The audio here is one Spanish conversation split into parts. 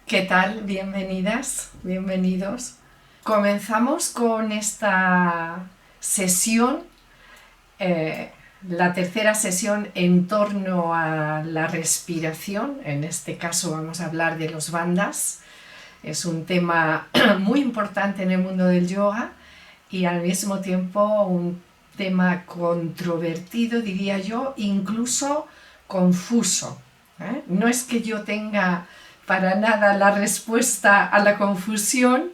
¿Qué tal? Bienvenidas, bienvenidos. Comenzamos con esta sesión, eh, la tercera sesión en torno a la respiración. En este caso vamos a hablar de los bandhas. Es un tema muy importante en el mundo del yoga y al mismo tiempo un tema controvertido, diría yo, incluso confuso. No es que yo tenga para nada la respuesta a la confusión,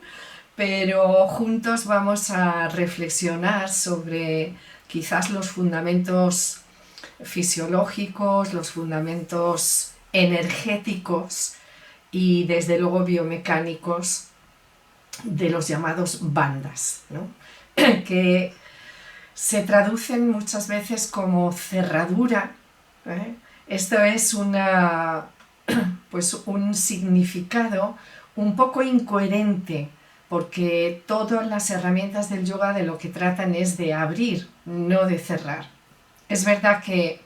pero juntos vamos a reflexionar sobre quizás los fundamentos fisiológicos, los fundamentos energéticos y desde luego biomecánicos de los llamados bandhas, ¿no? Que se traducen muchas veces como cerradura. Esto es un significado un poco incoherente, porque todas las herramientas del yoga de lo que tratan es de abrir, no de cerrar. Es verdad que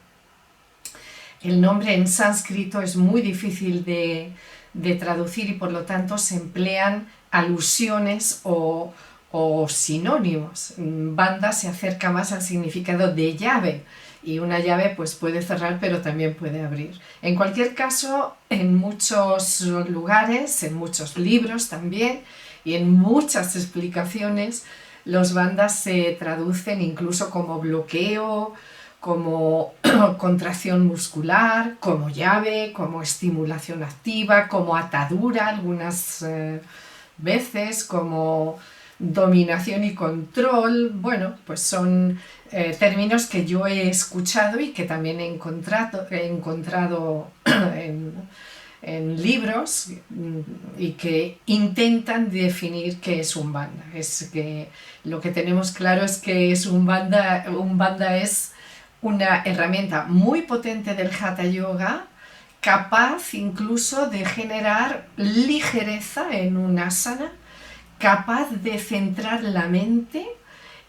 el nombre en sánscrito es muy difícil de traducir y por lo tanto se emplean alusiones o sinónimos. Banda se acerca más al significado de llave y una llave pues puede cerrar pero también puede abrir. En cualquier caso, en muchos lugares, en muchos libros también y en muchas explicaciones, los bandas se traducen incluso como bloqueo, como contracción muscular, como llave, como estimulación activa, como atadura algunas veces, como dominación y control. Bueno, pues son términos que yo he escuchado y que también he encontrado en libros y que intentan definir qué es un banda. Es que lo que tenemos claro es que es un banda es una herramienta muy potente del Hatha Yoga, capaz incluso de generar ligereza en un asana, capaz de centrar la mente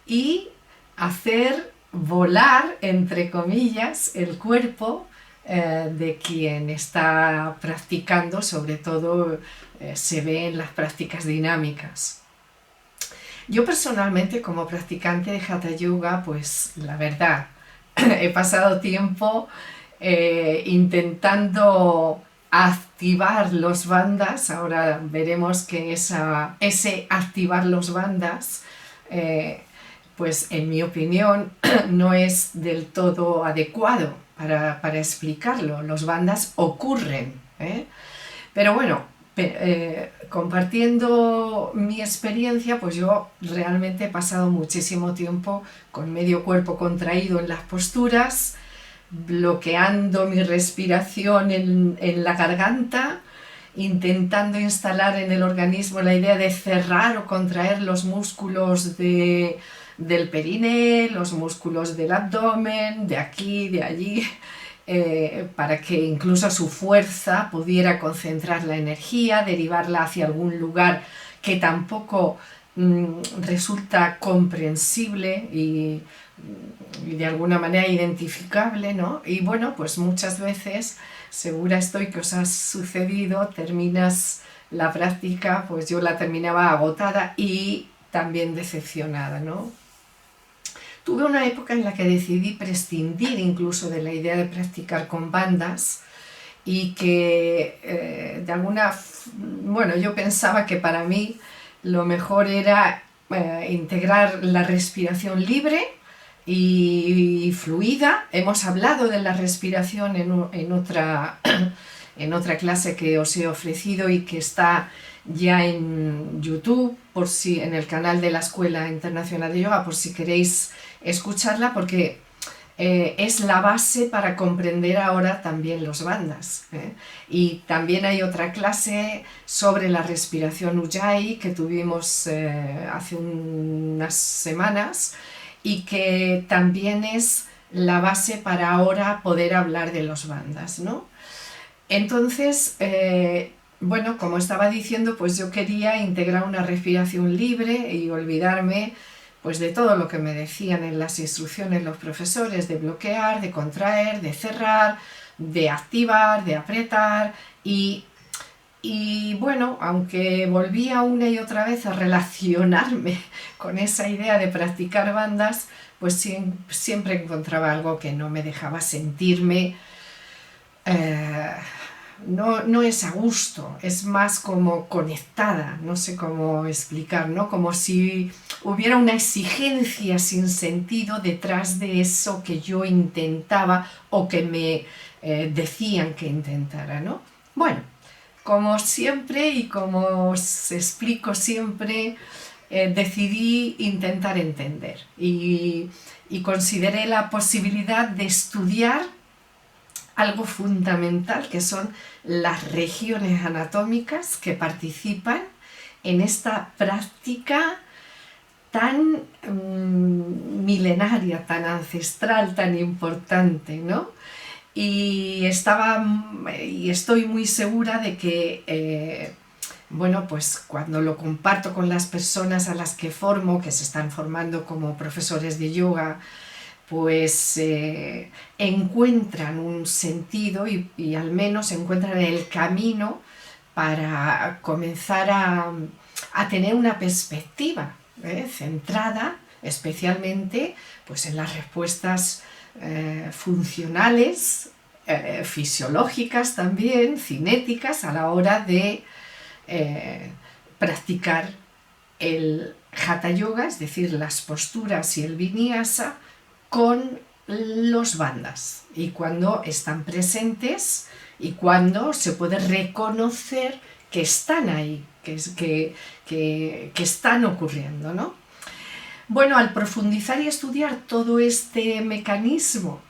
y hacer volar, entre comillas, el cuerpo de quien está practicando, sobre todo se ve en las prácticas dinámicas. Yo personalmente, como practicante de Hatha Yoga, pues la verdad, he pasado tiempo intentando activar los bandas. Ahora veremos que ese activar los bandas, pues en mi opinión, no es del todo adecuado para explicarlo. Los bandas ocurren, pero bueno, compartiendo mi experiencia, pues yo realmente he pasado muchísimo tiempo con medio cuerpo contraído en las posturas, bloqueando mi respiración en la garganta, intentando instalar en el organismo la idea de cerrar o contraer los músculos del periné, los músculos del abdomen, de aquí, de allí, para que incluso su fuerza pudiera concentrar la energía, derivarla hacia algún lugar que tampoco resulta comprensible y de alguna manera identificable, ¿no? Y bueno, pues muchas veces, segura estoy que os ha sucedido, terminas la práctica, pues yo la terminaba agotada y también decepcionada, ¿no? Tuve una época en la que decidí prescindir incluso de la idea de practicar con bandas y que bueno, yo pensaba que para mí lo mejor era integrar la respiración libre y fluida. Hemos hablado de la respiración en otra clase que os he ofrecido y que está ya en YouTube, en el canal de la Escuela Internacional de Yoga, por si queréis escucharla, porque es la base para comprender ahora también los bandas. Y también hay otra clase sobre la respiración Ujjayi que tuvimos hace unas semanas y que también es la base para ahora poder hablar de los bandas, ¿no? Entonces, bueno, como estaba diciendo, pues yo quería integrar una respiración libre y olvidarme pues de todo lo que me decían en las instrucciones los profesores, de bloquear, de contraer, de cerrar, de activar, de apretar, y Y bueno, aunque volvía una y otra vez a relacionarme con esa idea de practicar bandas, pues siempre encontraba algo que no me dejaba sentirme, eh, no es a gusto, es más como conectada, no sé cómo explicar, ¿no? Como si hubiera una exigencia sin sentido detrás de eso que yo intentaba o que me decían que intentara, ¿no? Bueno, como siempre y como os explico siempre, decidí intentar entender y consideré la posibilidad de estudiar algo fundamental, que son las regiones anatómicas que participan en esta práctica tan milenaria, tan ancestral, tan importante, ¿no? Y estoy muy segura de que bueno, pues cuando lo comparto con las personas a las que formo, que se están formando como profesores de yoga, pues encuentran un sentido y al menos encuentran el camino para comenzar a tener una perspectiva centrada especialmente pues, en las respuestas funcionales, fisiológicas también, cinéticas, a la hora de practicar el Hatha Yoga, es decir, las posturas y el Vinyasa, con los bandhas y cuando están presentes y cuando se puede reconocer que están ahí, que están ocurriendo, ¿no? Bueno, al profundizar y estudiar todo este mecanismo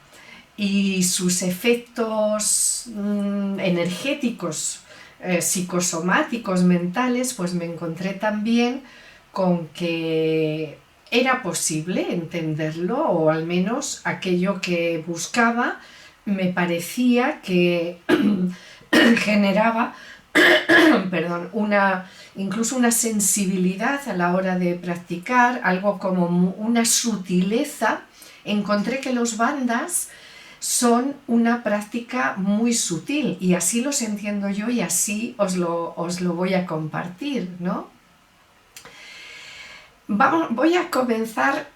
y sus efectos energéticos, psicosomáticos, mentales, pues me encontré también con que era posible entenderlo, o al menos aquello que buscaba me parecía que generaba perdón, incluso una sensibilidad a la hora de practicar, algo como una sutileza. Encontré que los bandhas son una práctica muy sutil y así los entiendo yo y así os lo voy a compartir, ¿no? Voy a comenzar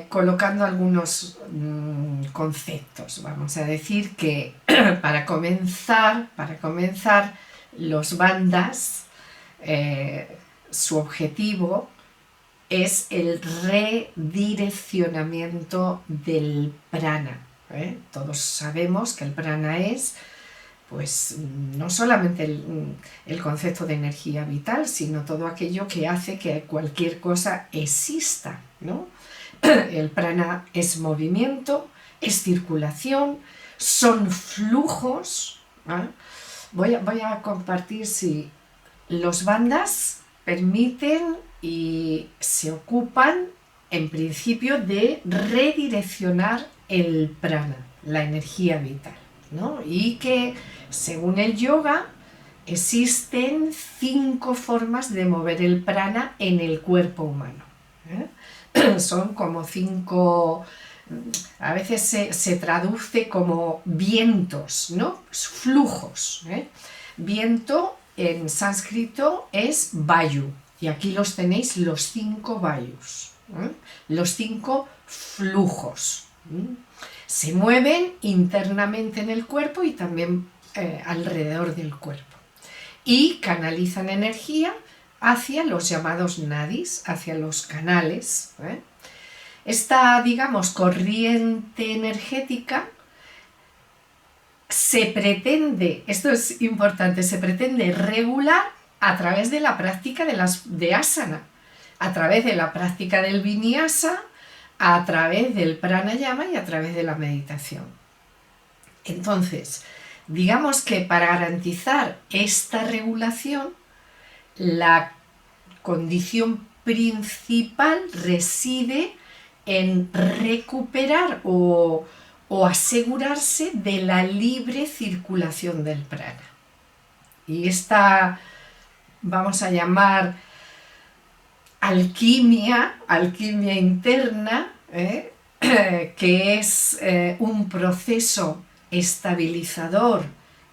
colocando algunos conceptos. Vamos a decir que para comenzar los bandhas, su objetivo es el redireccionamiento del prana. Todos sabemos que el prana es pues no solamente el concepto de energía vital, sino todo aquello que hace que cualquier cosa exista, ¿no? El prana es movimiento, es circulación, son flujos. Voy a compartir si los bandhas permiten y se ocupan en principio de redireccionar el prana, la energía vital, ¿no? Y que según el yoga existen 5 formas de mover el prana en el cuerpo humano. Son como 5, a veces se traduce como vientos, ¿no? Flujos. Viento en sánscrito es vayu, y aquí los tenéis, los 5 vayus, los 5 flujos. Se mueven internamente en el cuerpo y también alrededor del cuerpo y canalizan energía hacia los llamados nadis, hacia los canales. Esta, digamos, corriente energética se pretende, esto es importante, se pretende regular a través de la práctica de asana, a través de la práctica del vinyasa, a través del pranayama y a través de la meditación. Entonces, digamos que para garantizar esta regulación, la condición principal reside en recuperar o asegurarse de la libre circulación del prana. Y esta, vamos a llamar alquimia interna, que es un proceso estabilizador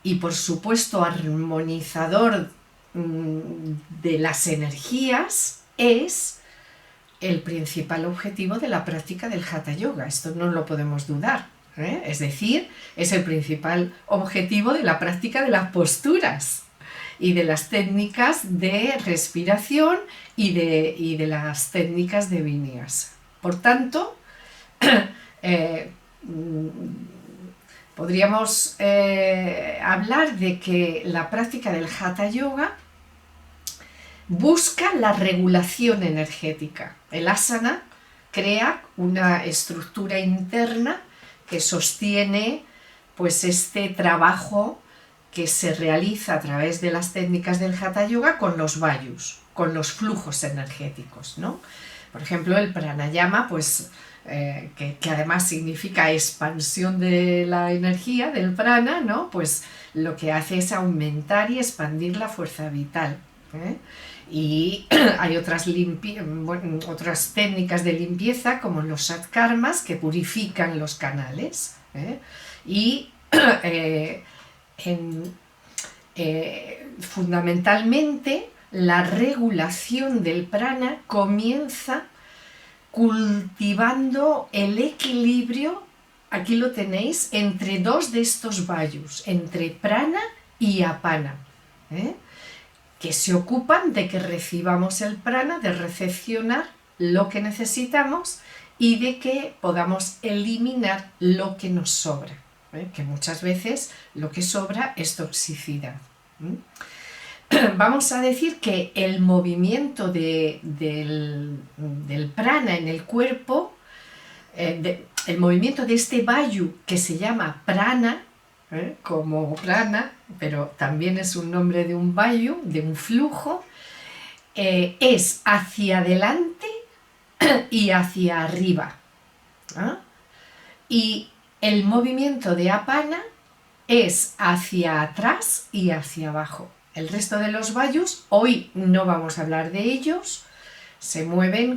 y por supuesto armonizador de las energías, es el principal objetivo de la práctica del Hatha Yoga. Esto no lo podemos dudar, ¿eh? Es decir, es el principal objetivo de la práctica de las posturas y de las técnicas de respiración y de las técnicas de vinyasa. Por tanto, podríamos hablar de que la práctica del Hatha Yoga busca la regulación energética. El asana crea una estructura interna que sostiene pues este trabajo que se realiza a través de las técnicas del Hatha Yoga con los vayus, con los flujos energéticos, ¿no? Por ejemplo, el pranayama, pues, que además significa expansión de la energía, del prana, ¿no? Pues lo que hace es aumentar y expandir la fuerza vital, ¿eh? Y hay otras técnicas de limpieza, como los satkarmas, que purifican los canales, ¿eh? Y fundamentalmente la regulación del prana comienza cultivando el equilibrio, aquí lo tenéis, entre dos de estos vayus, entre prana y apana, ¿eh? Que se ocupan de que recibamos el prana, de recepcionar lo que necesitamos y de que podamos eliminar lo que nos sobra, ¿eh? Que muchas veces lo que sobra es toxicidad. Vamos a decir que el movimiento del prana en el cuerpo, el movimiento de este vayu que se llama prana, como prana, pero también es un nombre de un vayu, de un flujo, es hacia adelante y hacia arriba, ¿eh? Y el movimiento de apana es hacia atrás y hacia abajo. El resto de los vayus, hoy no vamos a hablar de ellos, se mueven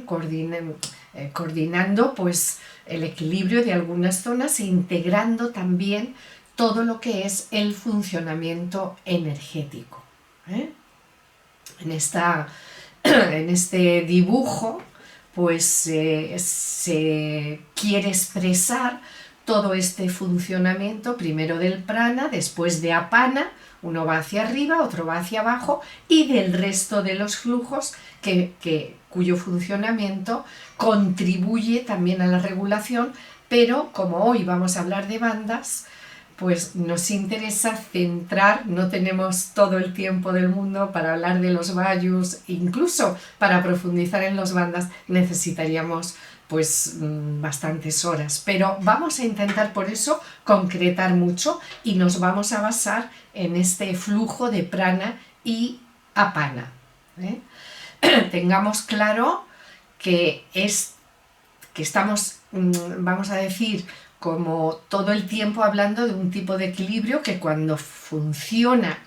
coordinando pues, el equilibrio de algunas zonas e integrando también todo lo que es el funcionamiento energético, ¿eh? En este dibujo pues se quiere expresar todo este funcionamiento, primero del prana, después de apana, uno va hacia arriba, otro va hacia abajo, y del resto de los flujos cuyo funcionamiento contribuye también a la regulación, pero como hoy vamos a hablar de bandhas, pues nos interesa centrar, no tenemos todo el tiempo del mundo para hablar de los vayus, incluso para profundizar en los bandhas necesitaríamos pues bastantes horas, pero vamos a intentar por eso concretar mucho y nos vamos a basar en este flujo de prana y apana, ¿eh? Tengamos claro que estamos, vamos a decir, como todo el tiempo hablando de un tipo de equilibrio que cuando funciona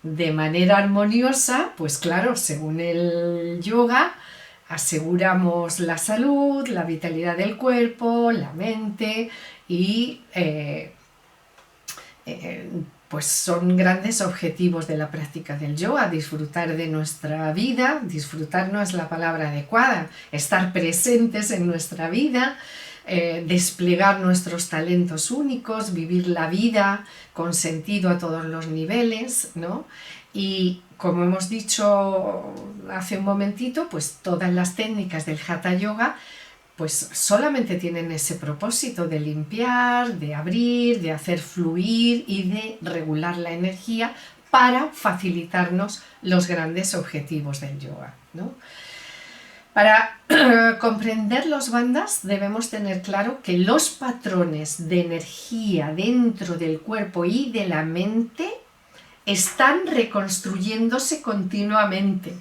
de manera armoniosa, pues claro, según el yoga, aseguramos la salud, la vitalidad del cuerpo, la mente y pues son grandes objetivos de la práctica del yoga, disfrutar de nuestra vida, disfrutar no es la palabra adecuada, estar presentes en nuestra vida, desplegar nuestros talentos únicos, vivir la vida con sentido a todos los niveles, ¿no? Y como hemos dicho hace un momentito, pues todas las técnicas del Hatha Yoga pues solamente tienen ese propósito de limpiar, de abrir, de hacer fluir y de regular la energía para facilitarnos los grandes objetivos del yoga, ¿no? Para comprender los bandhas debemos tener claro que los patrones de energía dentro del cuerpo y de la mente están reconstruyéndose continuamente.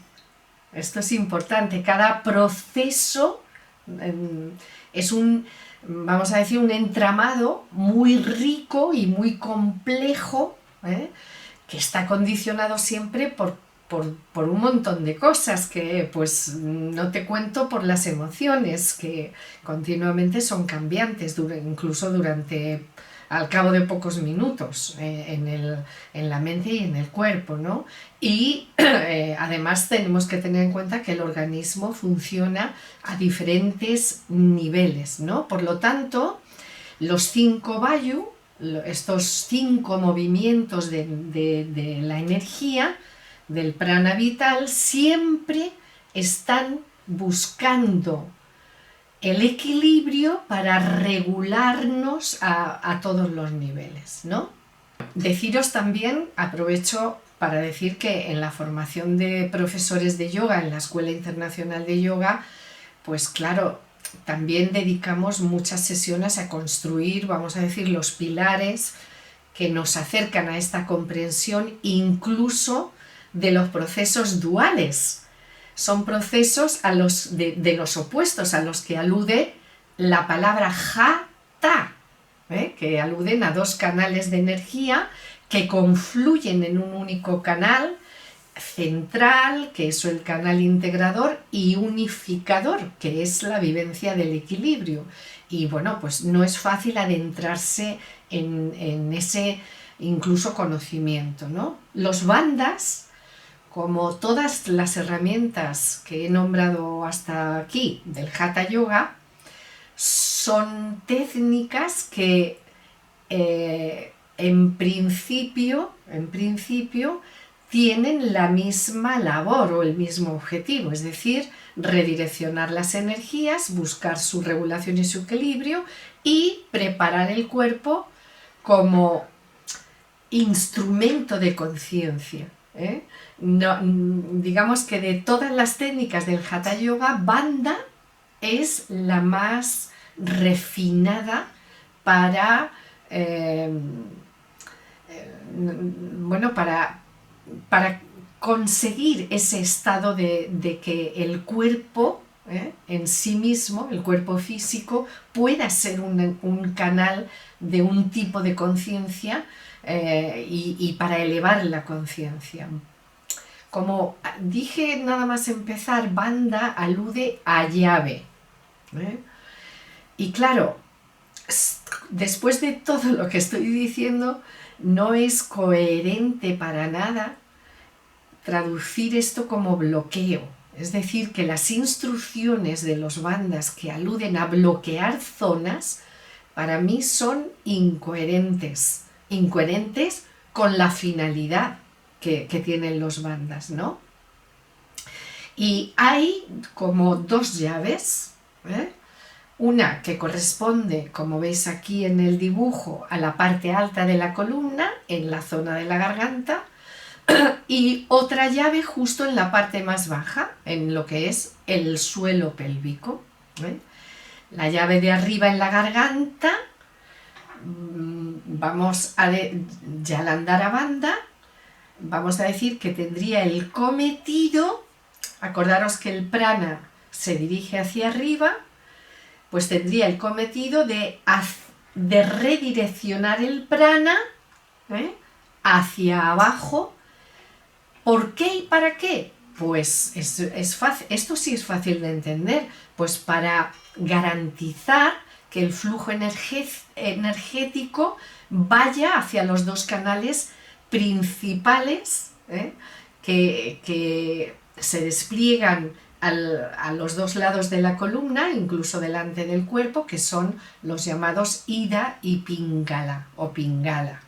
Esto es importante. Cada proceso es vamos a decir, un entramado muy rico y muy complejo, que está condicionado siempre por un montón de cosas que pues no te cuento, por las emociones que continuamente son cambiantes, incluso durante al cabo de pocos minutos en la mente y en el cuerpo, ¿no? Y además tenemos que tener en cuenta que el organismo funciona a diferentes niveles, ¿no? Por lo tanto, los 5 vayu, estos 5 movimientos de la energía, del prana vital, siempre están buscando el equilibrio para regularnos a todos los niveles, ¿no? Deciros también, aprovecho para decir que en la formación de profesores de yoga en la Escuela Internacional de Yoga, pues claro, también dedicamos muchas sesiones a construir, vamos a decir, los pilares que nos acercan a esta comprensión, incluso de los procesos duales. Son procesos de los opuestos a los que alude la palabra jata, que aluden a 2 canales de energía que confluyen en un único canal central, que es el canal integrador, y unificador, que es la vivencia del equilibrio. Y bueno, pues no es fácil adentrarse en ese incluso conocimiento, ¿no? Los bandhas, como todas las herramientas que he nombrado hasta aquí del Hatha Yoga, son técnicas que en principio tienen la misma labor o el mismo objetivo, es decir, redireccionar las energías, buscar su regulación y su equilibrio y preparar el cuerpo como instrumento de conciencia. No, digamos que de todas las técnicas del Hatha Yoga, Bandha es la más refinada para, bueno, para conseguir ese estado de que el cuerpo en sí mismo, el cuerpo físico, pueda ser un canal de un tipo de conciencia y para elevar la conciencia. Como dije nada más empezar, Bandha alude a llave. Y claro, después de todo lo que estoy diciendo, no es coherente para nada traducir esto como bloqueo. Es decir, que las instrucciones de los bandhas que aluden a bloquear zonas, para mí son incoherentes con la finalidad que tienen los bandhas, ¿no? Y hay como 2 llaves, una que corresponde, como veis aquí en el dibujo, a la parte alta de la columna, en la zona de la garganta, y otra llave justo en la parte más baja, en lo que es el suelo pélvico. La llave de arriba en la garganta, vamos a Jalandhara Bandha, vamos a decir que tendría el cometido, acordaros que el prana se dirige hacia arriba, pues tendría el cometido de redireccionar el prana hacia abajo. ¿Por qué y para qué? Pues es fácil, esto sí es fácil de entender, pues para garantizar que el flujo energético vaya hacia los 2 canales principales que se despliegan a los 2 lados de la columna, incluso delante del cuerpo, que son los llamados Ida y Pingala o Pingala.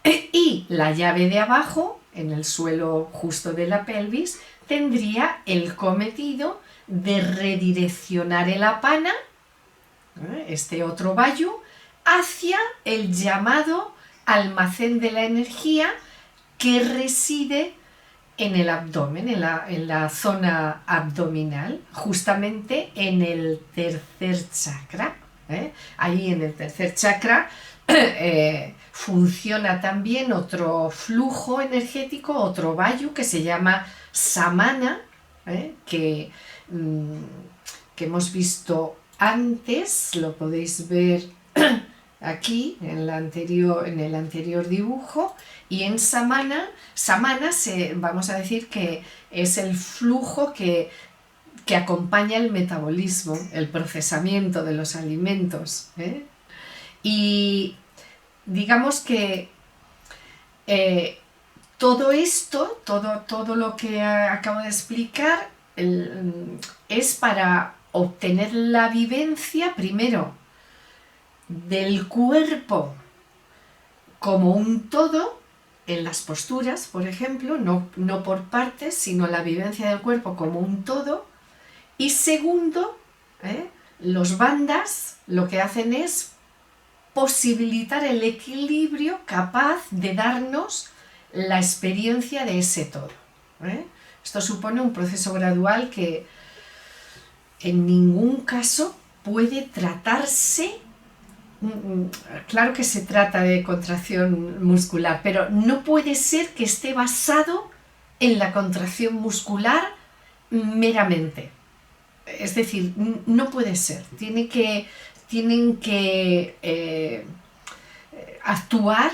Y la llave de abajo, en el suelo justo de la pelvis, tendría el cometido de redireccionar el apana, este otro vayu, hacia el llamado almacén de la energía que reside en el abdomen, en la zona abdominal, justamente en el tercer chakra. Ahí en el tercer chakra funciona también otro flujo energético, otro vayu que se llama samana, que hemos visto antes, lo podéis ver aquí en el anterior dibujo. Y en samana vamos a decir que es el flujo que acompaña el metabolismo, el procesamiento de los alimentos. Y digamos que todo esto, todo lo que acabo de explicar, es para obtener la vivencia, primero, del cuerpo como un todo, en las posturas, por ejemplo, no por partes, sino la vivencia del cuerpo como un todo. Y segundo, los bandas lo que hacen es posibilitar el equilibrio capaz de darnos la experiencia de ese todo. Esto supone un proceso gradual que en ningún caso puede tratarse. Claro que se trata de contracción muscular, pero no puede ser que esté basado en la contracción muscular meramente. Es decir, no puede ser. Tienen que actuar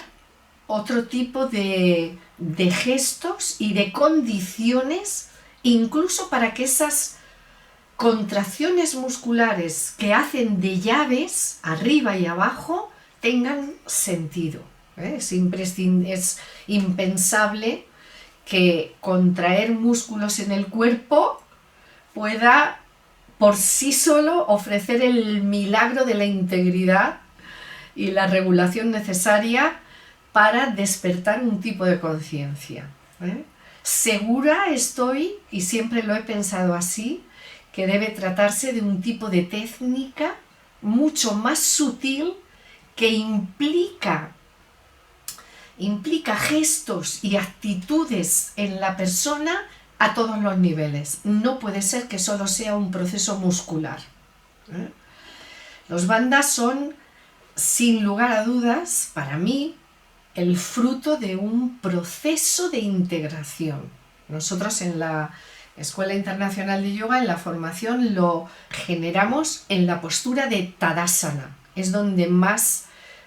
otro tipo de gestos y de condiciones, incluso para que esas contracciones musculares que hacen de llaves arriba y abajo tengan sentido. Es impensable que contraer músculos en el cuerpo pueda por sí solo ofrecer el milagro de la integridad y la regulación necesaria para despertar un tipo de conciencia. Segura estoy, y siempre lo he pensado así, que debe tratarse de un tipo de técnica mucho más sutil que implica gestos y actitudes en la persona a todos los niveles. No puede ser que solo sea un proceso muscular. Los bandas son, sin lugar a dudas, para mí, el fruto de un proceso de integración. Nosotros en la Escuela Internacional de Yoga, en la formación, lo generamos en la postura de Tadasana. Es donde más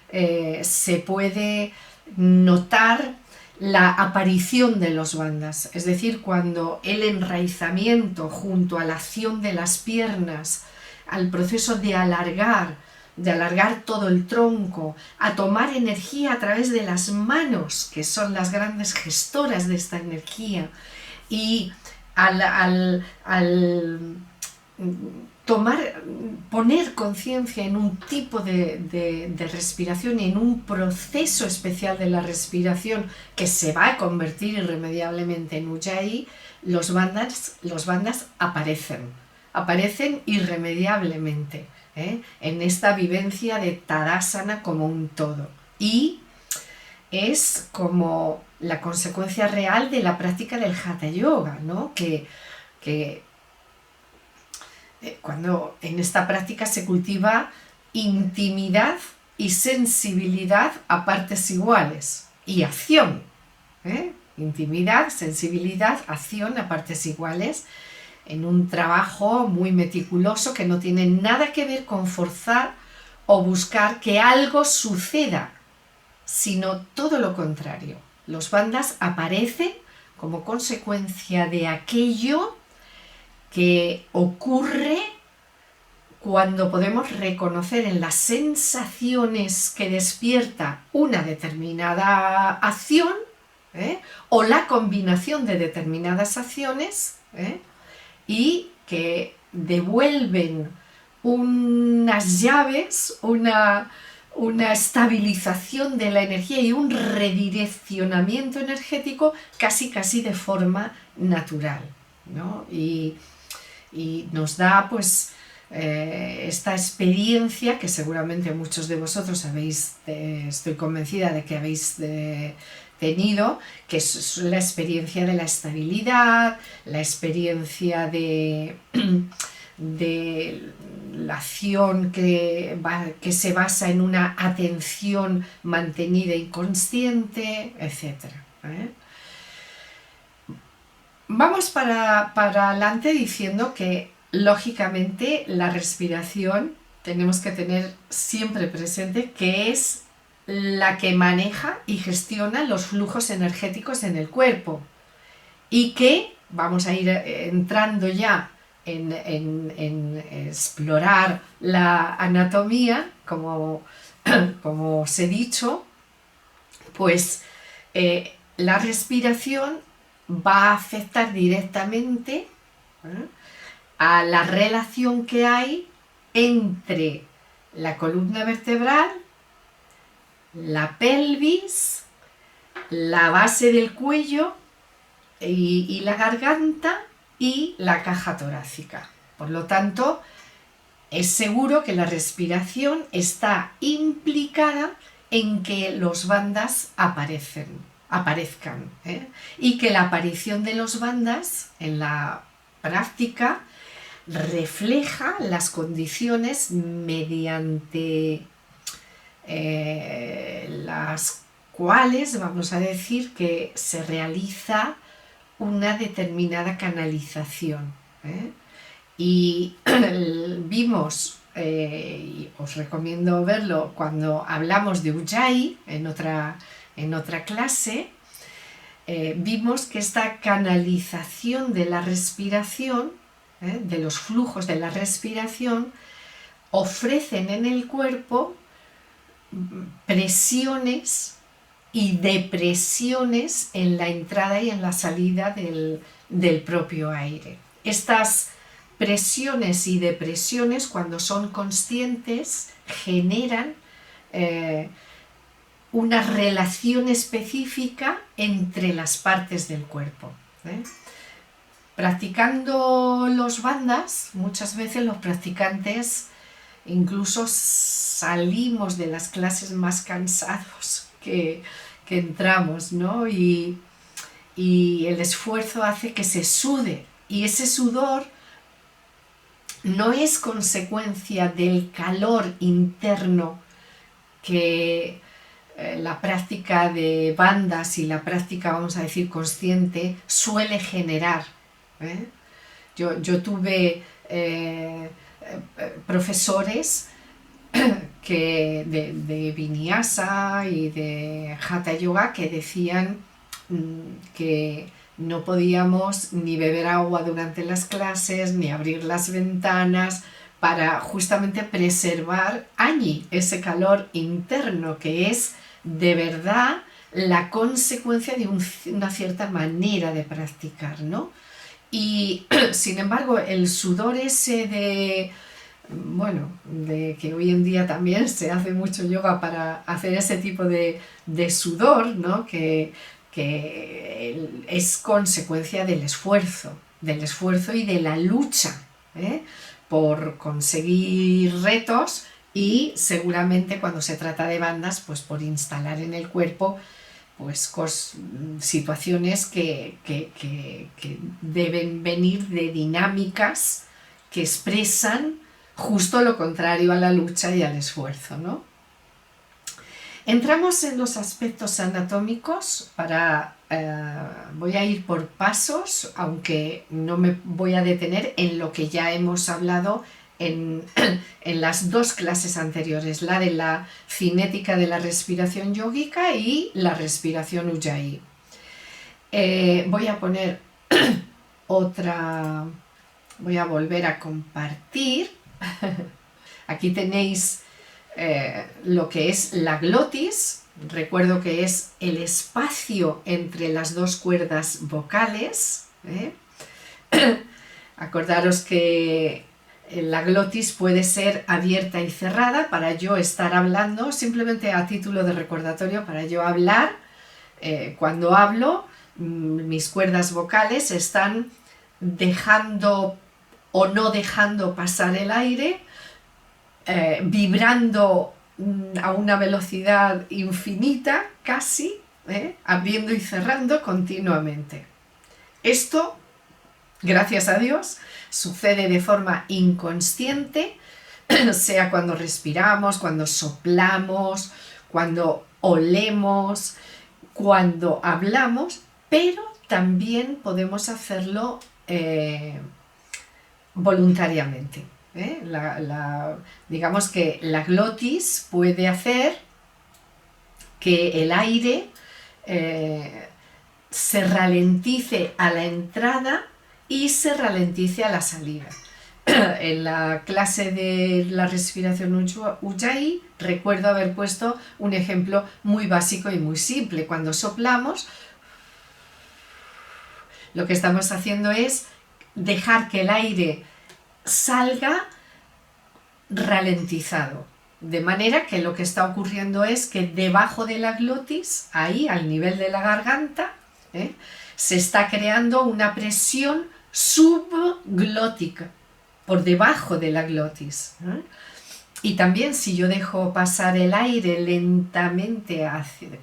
se puede notar la aparición de los bandas. Es decir, cuando el enraizamiento junto a la acción de las piernas, al proceso de alargar todo el tronco, a tomar energía a través de las manos, que son las grandes gestoras de esta energía, y al poner conciencia en un tipo de respiración y en un proceso especial de la respiración que se va a convertir irremediablemente en Ujjayi, los bandas aparecen irremediablemente en esta vivencia de Tadasana como un todo. Y es como la consecuencia real de la práctica del Hatha Yoga, ¿no? que cuando en esta práctica se cultiva intimidad y sensibilidad a partes iguales, y acción. Intimidad, sensibilidad, acción a partes iguales, en un trabajo muy meticuloso que no tiene nada que ver con forzar o buscar que algo suceda, sino todo lo contrario. Los bandhas aparecen como consecuencia de aquello que ocurre cuando podemos reconocer en las sensaciones que despierta una determinada acción, o la combinación de determinadas acciones, y que devuelven unas llaves, una estabilización de la energía y un redireccionamiento energético casi de forma natural, ¿no? Y nos da pues esta experiencia que seguramente muchos de vosotros estoy convencida de que habéis tenido, que es la experiencia de la estabilidad, la experiencia de la acción que se basa en una atención mantenida y consciente, etc. Vamos para adelante diciendo que, lógicamente, la respiración tenemos que tener siempre presente que es la que maneja y gestiona los flujos energéticos en el cuerpo, y que vamos a ir entrando ya en explorar la anatomía, como como os he dicho, pues la respiración va a afectar directamente a la relación que hay entre la columna vertebral, la pelvis, la base del cuello y la garganta y la caja torácica. Por lo tanto, es seguro que la respiración está implicada en que los bandas aparezcan, y que la aparición de los bandas en la práctica refleja las condiciones mediante las cuales vamos a decir que se realiza una determinada canalización. Y vimos, y os recomiendo verlo cuando hablamos de Ujjayi en otra clase, vimos que esta canalización de la respiración, de los flujos de la respiración, ofrecen en el cuerpo presiones y depresiones en la entrada y en la salida del propio aire. Estas presiones y depresiones, cuando son conscientes, generan una relación específica entre las partes del cuerpo. Practicando los bandas, muchas veces los practicantes incluso salimos de las clases más cansados que entramos, ¿no? Y el esfuerzo hace que se sude, y ese sudor no es consecuencia del calor interno que la práctica de bandas y la práctica, vamos a decir, consciente suele generar. Yo tuve profesores de Vinyasa y de Hatha Yoga que decían que no podíamos ni beber agua durante las clases, ni abrir las ventanas, para justamente preservar allí ese calor interno que es de verdad la consecuencia de una cierta manera de practicar, ¿no? Y sin embargo, el sudor ese de que hoy en día también se hace mucho yoga para hacer ese tipo de sudor, ¿no? Que es consecuencia del esfuerzo y de la lucha, por conseguir retos, y seguramente cuando se trata de bandas, pues por instalar en el cuerpo pues situaciones que deben venir de dinámicas que expresan justo lo contrario a la lucha y al esfuerzo, ¿no? Entramos en los aspectos anatómicos. Voy a ir por pasos, aunque no me voy a detener en lo que ya hemos hablado en las dos clases anteriores, la de la cinética de la respiración yógica y la respiración Ujjayi. Voy a poner otra, voy a volver a compartir. Aquí tenéis lo que es la glotis. Recuerdo que es el espacio entre las dos cuerdas vocales. Acordaros que la glotis puede ser abierta y cerrada para yo estar hablando, simplemente a título de recordatorio, para yo hablar. Cuando hablo, mis cuerdas vocales están dejando o no dejando pasar el aire, vibrando a una velocidad infinita, casi, abriendo y cerrando continuamente. Esto, gracias a Dios, sucede de forma inconsciente, sea cuando respiramos, cuando soplamos, cuando olemos, cuando hablamos, pero también podemos hacerlo voluntariamente. Digamos que la glotis puede hacer que el aire se ralentice a la entrada y se ralentice a la salida. en la clase de la respiración Ujjayi recuerdo haber puesto un ejemplo muy básico y muy simple. Cuando soplamos, lo que estamos haciendo es dejar que el aire salga ralentizado. De manera que lo que está ocurriendo es que debajo de la glotis, ahí al nivel de la garganta, se está creando una presión subglótica, por debajo de la glotis. Y también si yo dejo pasar el aire lentamente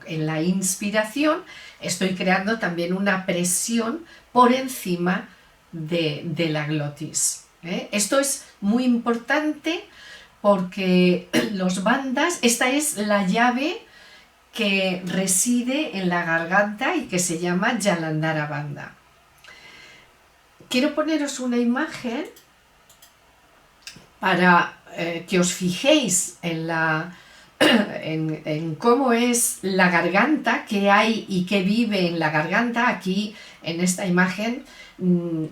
en la inspiración, estoy creando también una presión por encima de la glotis. Esto es muy importante porque los bandhas, esta es la llave que reside en la garganta y que se llama Jalandhara Bandha. Quiero poneros una imagen para que os fijéis en cómo es la garganta, qué hay y qué vive en la garganta. Aquí en esta imagen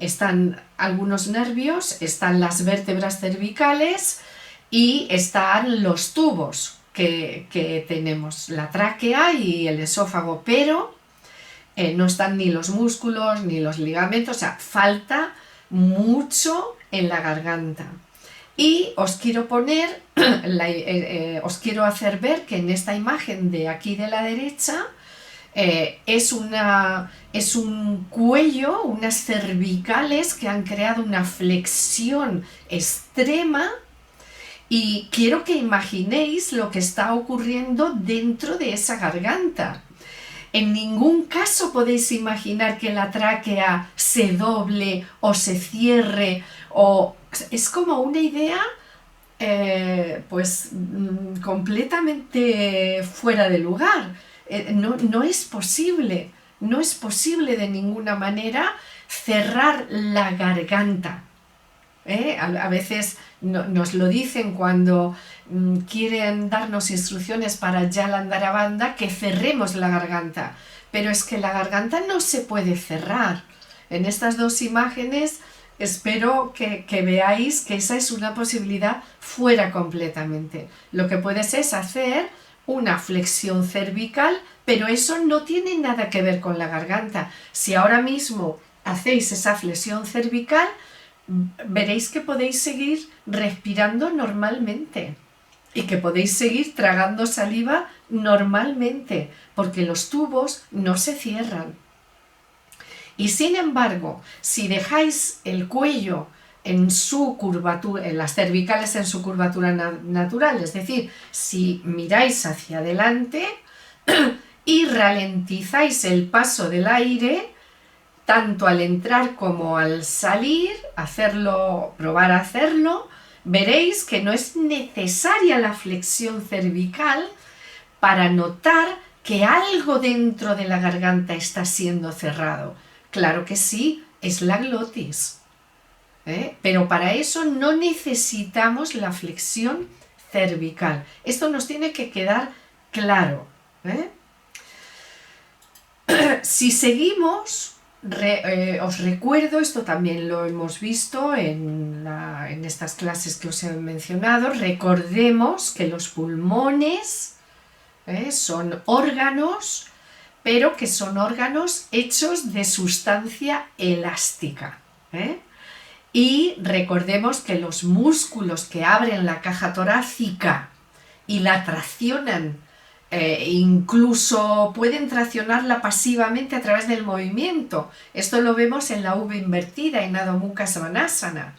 están algunos nervios, están las vértebras cervicales y están los tubos que tenemos, la tráquea y el esófago, pero no están ni los músculos ni los ligamentos, o sea, falta mucho en la garganta. Y os quiero poner, os quiero hacer ver que en esta imagen de aquí de la derecha es un cuello, unas cervicales que han creado una flexión extrema, y quiero que imaginéis lo que está ocurriendo dentro de esa garganta. En ningún caso podéis imaginar que la tráquea se doble o se cierre, o es como una idea completamente fuera de lugar. No es posible, no es posible de ninguna manera cerrar la garganta. A veces nos lo dicen cuando quieren darnos instrucciones para Jalandhara Bandha, que cerremos la garganta, pero es que la garganta no se puede cerrar. En estas dos imágenes espero que veáis que esa es una posibilidad fuera completamente. Lo que puedes es hacer una flexión cervical, pero eso no tiene nada que ver con la garganta. Si ahora mismo hacéis esa flexión cervical, veréis que podéis seguir respirando normalmente y que podéis seguir tragando saliva normalmente, porque los tubos no se cierran. Y sin embargo, si dejáis el cuello en su curvatura, en las cervicales en su curvatura natural, es decir, si miráis hacia adelante y ralentizáis el paso del aire, tanto al entrar como al salir, probar a hacerlo, veréis que no es necesaria la flexión cervical para notar que algo dentro de la garganta está siendo cerrado. Claro que sí, es la glotis. Pero para eso no necesitamos la flexión cervical. Esto nos tiene que quedar claro. Si seguimos, os recuerdo, esto también lo hemos visto en estas clases que os he mencionado, recordemos que los pulmones son órganos, pero que son órganos hechos de sustancia elástica. Y recordemos que los músculos que abren la caja torácica y la traccionan, incluso pueden traccionarla pasivamente a través del movimiento. Esto lo vemos en la V invertida, en Adho Mukha Svanasana,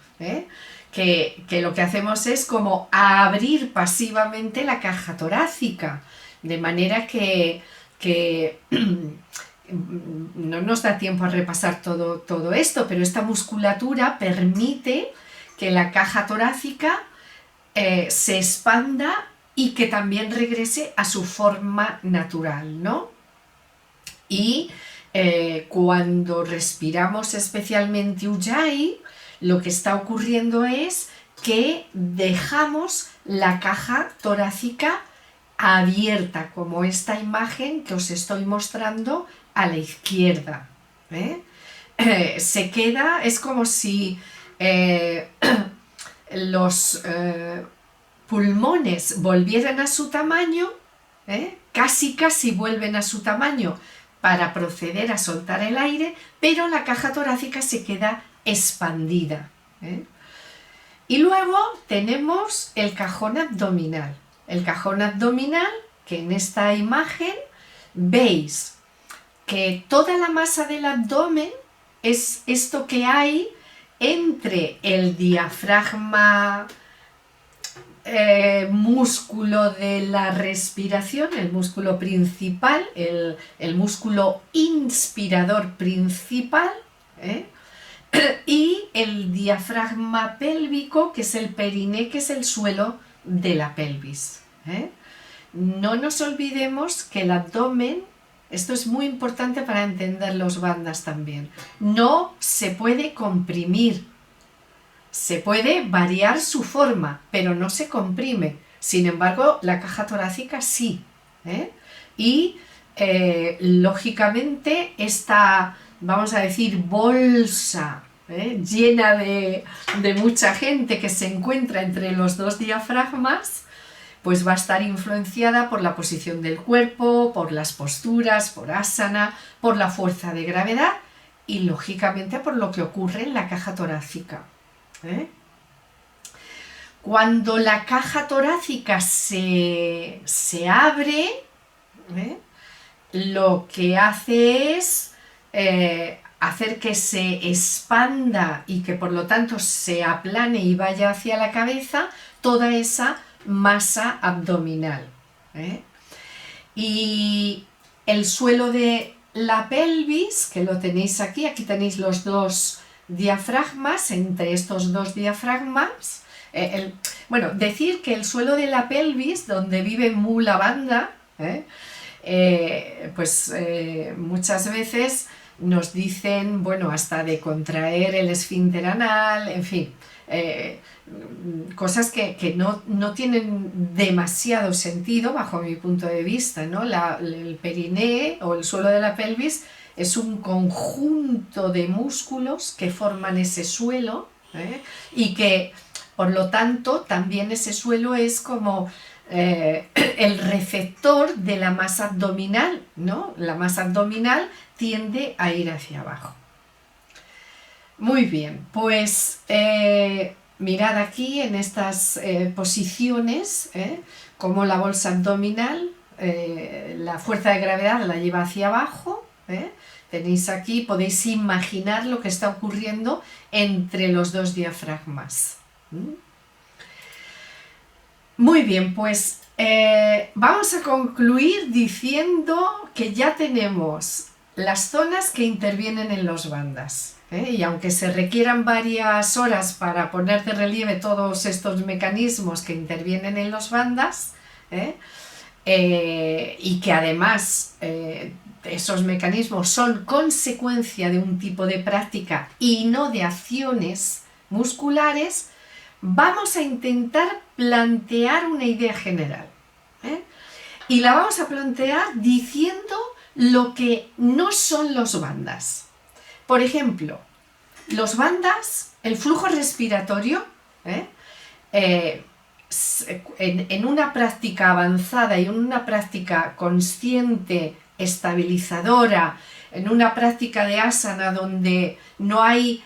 que lo que hacemos es como abrir pasivamente la caja torácica, de manera que no nos da tiempo a repasar todo esto, pero esta musculatura permite que la caja torácica se expanda y que también regrese a su forma natural, ¿no? Y cuando respiramos especialmente Ujjayi, lo que está ocurriendo es que dejamos la caja torácica abierta, como esta imagen que os estoy mostrando a la izquierda. Se queda, es como si los pulmones volvieran a su tamaño, casi vuelven a su tamaño para proceder a soltar el aire, pero la caja torácica se queda expandida. Y luego tenemos el cajón abdominal. El cajón abdominal, que en esta imagen veis que toda la masa del abdomen es esto que hay entre el diafragma, músculo de la respiración, el músculo principal, el músculo inspirador principal, y el diafragma pélvico, que es el periné, que es el suelo de la pelvis. No nos olvidemos que el abdomen, esto es muy importante para entender los bandas también, no se puede comprimir. Se puede variar su forma, pero no se comprime. Sin embargo, la caja torácica sí. Y lógicamente esta, vamos a decir, bolsa llena de mucha gente que se encuentra entre los dos diafragmas, pues va a estar influenciada por la posición del cuerpo, por las posturas, por asana, por la fuerza de gravedad y lógicamente por lo que ocurre en la caja torácica. Cuando la caja torácica se abre, lo que hace es hacer que se expanda y que por lo tanto se aplane y vaya hacia la cabeza toda esa masa abdominal. Y el suelo de la pelvis, que lo tenéis aquí tenéis los dos diafragmas, entre estos dos diafragmas, decir que el suelo de la pelvis, donde vive Mu lavanda, muchas veces nos dicen, hasta de contraer el esfínter anal, en fin, cosas que no tienen demasiado sentido bajo mi punto de vista, ¿no? El periné o el suelo de la pelvis es un conjunto de músculos que forman ese suelo, y que por lo tanto también ese suelo es como el receptor de la masa abdominal, ¿no? La masa abdominal tiende a ir hacia abajo. Muy bien, pues mirad aquí en estas posiciones, como la bolsa abdominal, la fuerza de gravedad la lleva hacia abajo. Tenéis aquí, podéis imaginar lo que está ocurriendo entre los dos diafragmas. Muy bien, pues vamos a concluir diciendo que ya tenemos las zonas que intervienen en los bandas. Y aunque se requieran varias horas para poner de relieve todos estos mecanismos que intervienen en los bandas, y que además esos mecanismos son consecuencia de un tipo de práctica y no de acciones musculares, vamos a intentar plantear una idea general. Y la vamos a plantear diciendo lo que no son los bandas. Por ejemplo, los bandas, el flujo respiratorio, en una práctica avanzada y en una práctica consciente, estabilizadora, en una práctica de asana donde no hay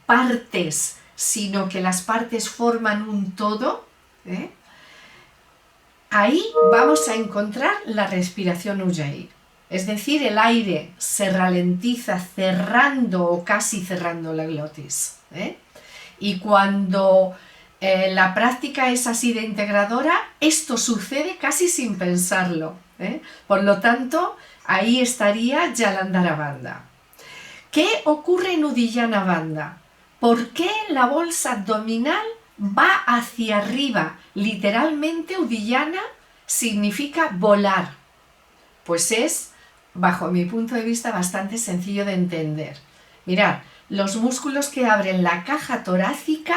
partes, sino que las partes forman un todo, ahí vamos a encontrar la respiración Ujjayi. Es decir, el aire se ralentiza cerrando o casi cerrando la glotis. Y cuando la práctica es así de integradora, esto sucede casi sin pensarlo. Por lo tanto, ahí estaría Jalandhara Bandha. ¿Qué ocurre en Uddiyana Bandha? ¿Por qué la bolsa abdominal va hacia arriba? Literalmente, Uddiyana significa volar. Pues es, bajo mi punto de vista, bastante sencillo de entender. Mirad, los músculos que abren la caja torácica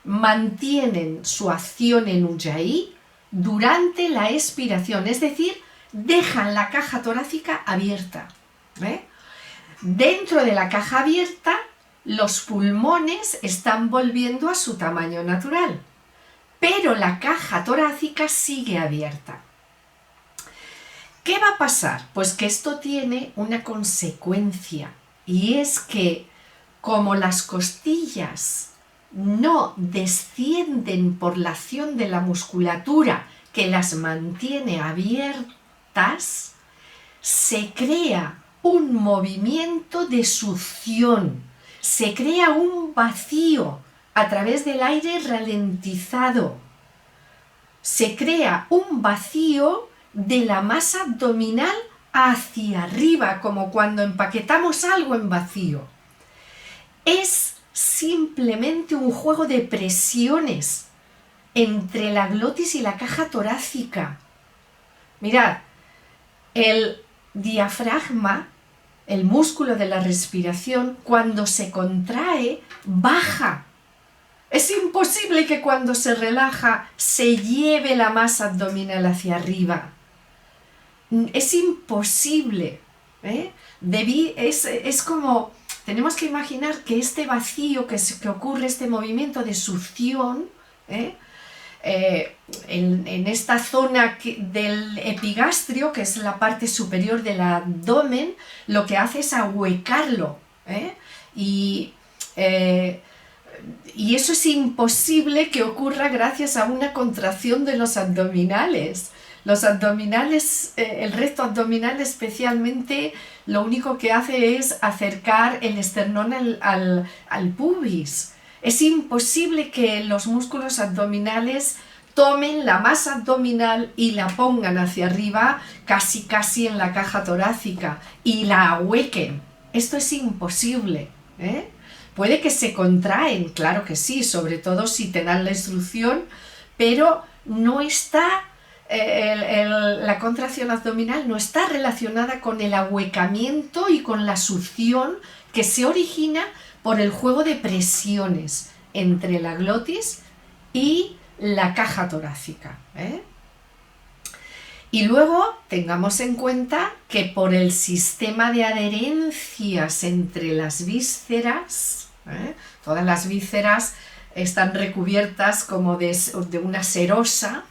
mantienen su acción en Ujjayi durante la expiración, es decir, dejan la caja torácica abierta. Dentro de la caja abierta los pulmones están volviendo a su tamaño natural, pero la caja torácica sigue abierta. ¿Qué va a pasar? Pues que esto tiene una consecuencia, y es que como las costillas no descienden por la acción de la musculatura que las mantiene abiertas, se crea un movimiento de succión, se crea un vacío a través del aire ralentizado, se crea un vacío de la masa abdominal hacia arriba, como cuando empaquetamos algo en vacío. Es simplemente un juego de presiones entre la glotis y la caja torácica. Mirad, el diafragma, el músculo de la respiración, cuando se contrae, baja. Es imposible que cuando se relaja se lleve la masa abdominal hacia arriba. Es imposible. Es como, tenemos que imaginar que este vacío que ocurre, este movimiento de succión, en esta zona del epigastrio, que es la parte superior del abdomen, lo que hace es ahuecarlo. Y eso es imposible que ocurra gracias a una contracción de los abdominales. Los abdominales, el recto abdominal especialmente, lo único que hace es acercar el esternón al pubis. Es imposible que los músculos abdominales tomen la masa abdominal y la pongan hacia arriba, casi en la caja torácica, y la ahuequen. Esto es imposible. Puede que se contraen, claro que sí, sobre todo si te dan la instrucción, pero no está... la contracción abdominal no está relacionada con el ahuecamiento y con la succión que se origina por el juego de presiones entre la glotis y la caja torácica. Y luego tengamos en cuenta que por el sistema de adherencias entre las vísceras, todas las vísceras están recubiertas como de una serosa,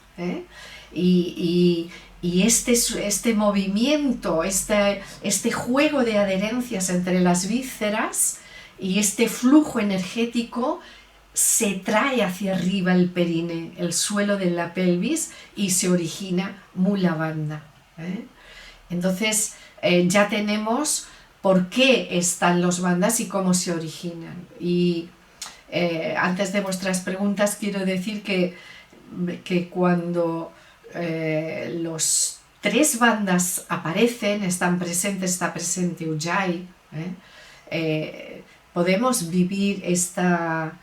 y este movimiento, este juego de adherencias entre las vísceras y este flujo energético se trae hacia arriba el perine, el suelo de la pelvis, y se origina mula bandha. Entonces ya tenemos por qué están los bandhas y cómo se originan. Y antes de vuestras preguntas quiero decir que cuando los 3 bandhas aparecen, están presentes, está presente Ujjayi, podemos vivir esta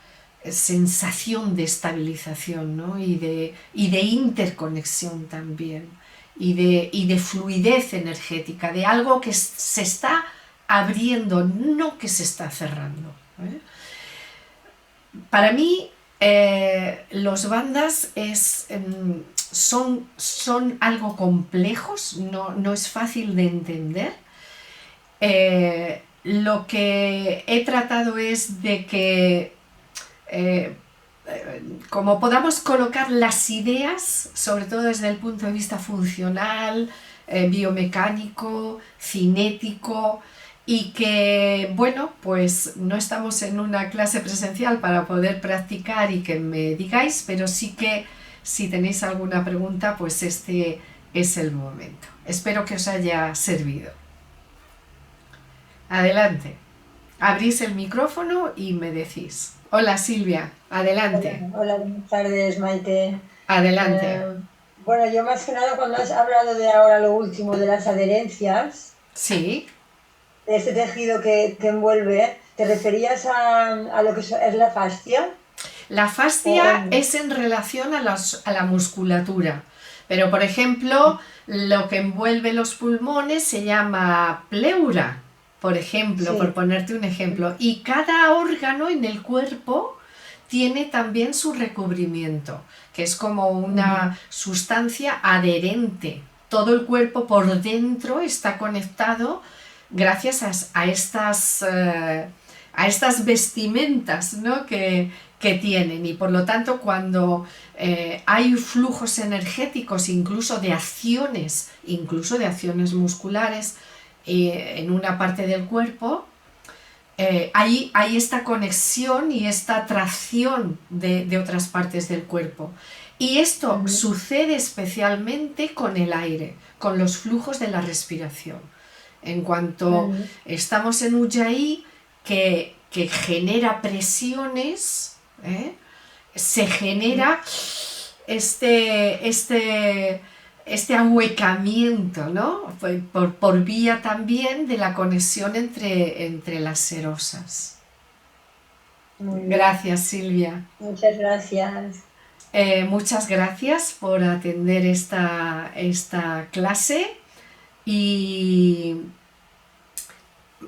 sensación de estabilización, ¿no? y de interconexión también, y de fluidez energética, de algo que se está abriendo, no que se está cerrando. Para mí, los bandhas son algo complejos, no es fácil de entender. Lo que he tratado es de que como podamos colocar las ideas, sobre todo desde el punto de vista funcional, biomecánico, cinético, y que, bueno, pues no estamos en una clase presencial para poder practicar y que me digáis, pero sí que si tenéis alguna pregunta, pues este es el momento. Espero que os haya servido. Adelante. Abrís el micrófono y me decís. Hola Silvia, adelante. Hola, buenas tardes, Maite. Adelante. Bueno, yo más que nada cuando has hablado de ahora lo último de las adherencias, Sí. de este tejido que te envuelve, ¿te referías a lo que es la fascia? La fascia es en relación a la musculatura, pero por ejemplo, lo que envuelve los pulmones se llama pleura, por ejemplo, por Sí. ponerte un ejemplo, y cada órgano en el cuerpo tiene también su recubrimiento, que es como Ujú. una sustancia adherente. Todo el cuerpo por dentro está conectado gracias a a estas vestimentas, ¿no? que tienen, y por lo tanto cuando hay flujos energéticos, incluso de acciones musculares en una parte del cuerpo, hay esta conexión y esta atracción de otras partes del cuerpo. Y esto sucede especialmente con el aire, con los flujos de la respiración. En cuanto estamos en Ujjayi, que genera presiones, se genera este ahuecamiento, ¿no? Por vía también de la conexión entre las serosas. Muy bien. Gracias, Silvia. Muchas gracias. Muchas gracias por atender esta clase y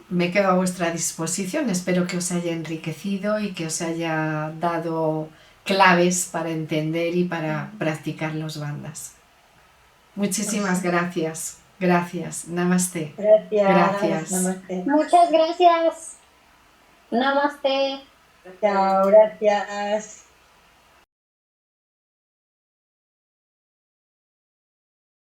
me quedo a vuestra disposición. Espero que os haya enriquecido y que os haya dado claves para entender y para practicar los bandas. Muchísimas gracias. Gracias. Namaste. Gracias. Namaste. Muchas gracias. Namaste. Chao, gracias.